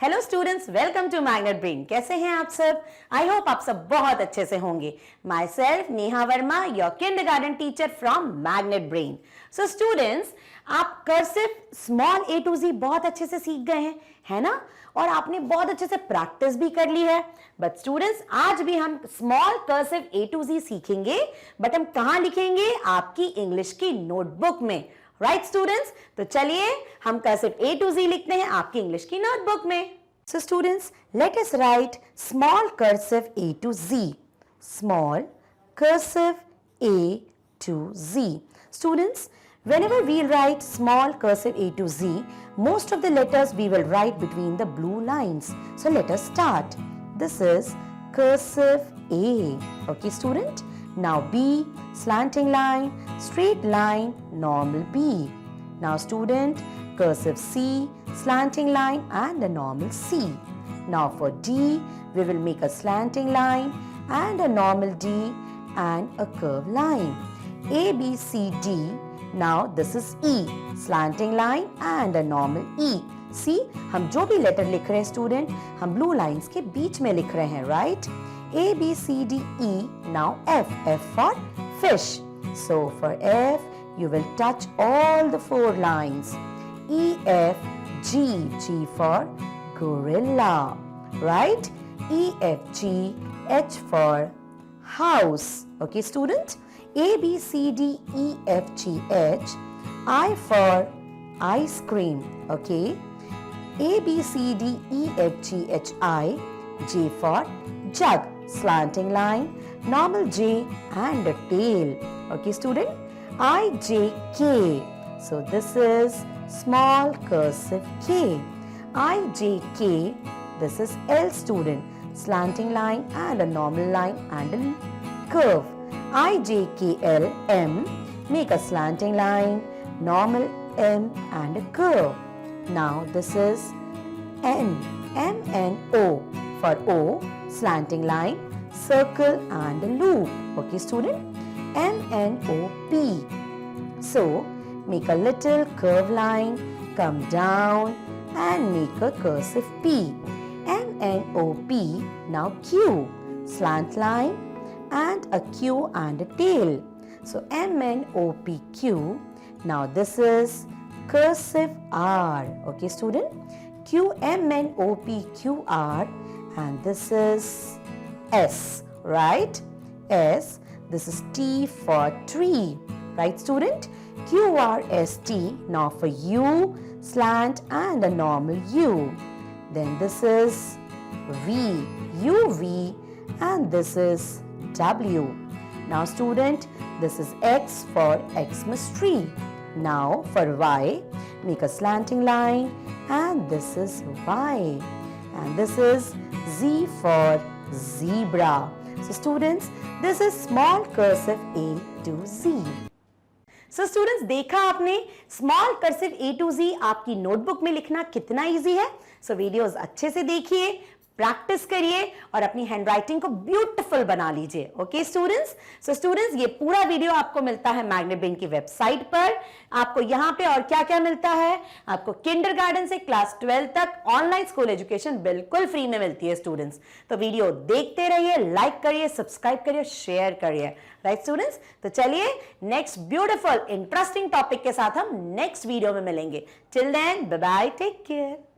Hello students, welcome to Magnet Brain. कैसे हैं आप सब? आई होप आप सब बहुत अच्छे से होंगे। My self Neha Verma, your kindergarten teacher from magnet brain. So students, आप कर्सिव स्मॉल ए टू जी बहुत अच्छे से सीख गए हैं, है ना? और आपने बहुत अच्छे से प्रैक्टिस भी कर ली है। बट स्टूडेंट्स, आज भी हम स्मॉल कर्सिव ए टू जी सीखेंगे, बट हम कहाँ लिखेंगे? आपकी इंग्लिश की नोटबुक में। राइट स्टूडेंट्स, तो चलिए हम कर्सिव ए टू जी लिखते हैं आपकी इंग्लिश की नोटबुक में। So students, let us write small cursive A to G. Small cursive A to G. Students, whenever we write small cursive A to Z, most of the letters we will write between the blue lines. So let us start. This is cursive A. Okay, student? Now B, slanting line, straight line, normal B. Now student, cursive C, slanting line and a normal C. Now for D, we will make a slanting line and a normal D and a curved line. A, B, C, D. Now this is E, slanting line and a normal E. See, हम जो भी letter लिख रहे हैं student, हम blue lines के बीच में लिख रहे हैं, right? A, B, C, D, E. Now F, F for fish. So for F, you will touch all the four lines. E, F, G, G for gorilla, right? E, F, G, H for house. Okay, student? A, B, C, D, E, F, G, H. I for ice cream. Okay. A, B, C, D, E, F, G, H, I. J for jug. Slanting line, normal J and a tail. Okay, student. I, J, K. So this is small cursive K. I, J, K. This is L, student. Slanting line and a normal line and a curve. I, J, K, L, M. Make a slanting line, normal M and a curve. Now this is N, M, N, O. For O, slanting line, circle and a loop. Okay, student? M, N, O, P. So make a little curve line, come down and make a cursive P. M, N, O, P. Now Q, slant line and a Q and a tail. So M, N, O, P, Q. Now this is cursive R. Okay, student? Q, M, N, O, P, Q, R. And this is S, right? S. This is T for tree. Right, student? Q, R, S, T. Now for U, slant and a normal U. Then this is V, U, V. And this is W. Now student, this is X for Xmas tree. Now for Y, make a slanting line and this is Y. And this is Z for zebra. So students, this is small cursive A to Z. So students, देखा आपने small cursive A to जी आपकी notebook में लिखना कितना easy है। सो videos अच्छे से देखिए, प्रैक्टिस करिए और अपनी हैंडराइटिंग को ब्यूटीफुल बना लीजिए। Okay students? सो स्टूडेंट्स, ये पूरा वीडियो आपको मिलता है मैग्नेट ब्रेन की वेबसाइट पर। आपको यहाँ पे और क्या क्या मिलता है? आपको किंडरगार्टन से क्लास 12 तक ऑनलाइन स्कूल एजुकेशन बिल्कुल फ्री में मिलती है स्टूडेंट्स। तो वीडियो देखते रहिए, लाइक करिए, सब्सक्राइब करिए, शेयर करिए। Right students? तो चलिए नेक्स्ट ब्यूटीफुल इंटरेस्टिंग टॉपिक के साथ हम नेक्स्ट वीडियो में मिलेंगे। Till then, bye bye, take care.